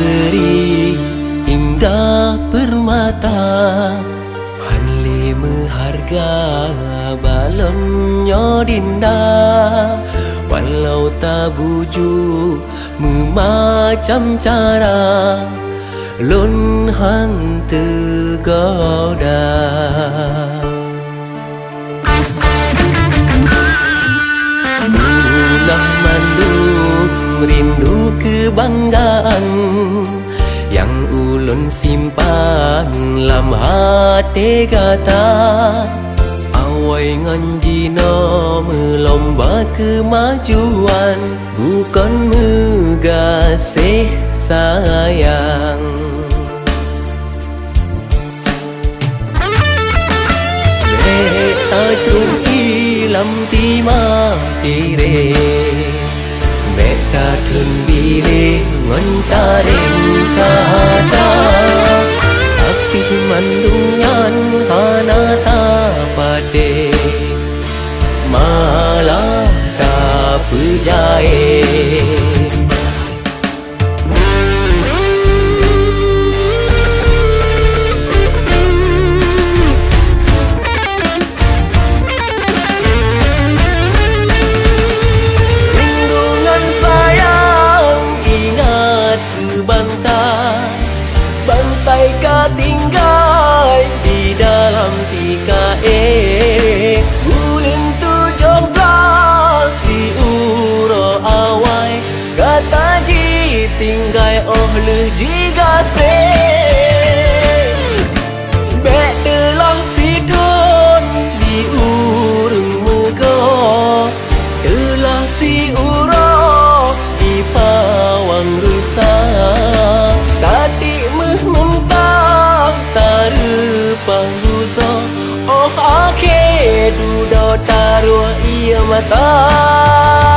beri indah permata, hanle mengharga balonnya dinda, walau tak bujuk memacam cara lun hang tergoda. Munah mandung rindu kebanggaan yang ulun simpan lam hati kata, awai nganjino melomba kemajuan, bukan megasih sayang. Beta cui lam tima tire, beta tun bile ngoncaring kata, tapi mandungan hanata pade, malah tak perjaya. Bantai ka tinggal di dalam tika ulun 17 si uro awai kata ji tinggal oleh jiga se bek telah si don di urung mego, telah si uro di pawang rusak, tadi mentah tarupa rusa, oh akhir duda taruh ia mata.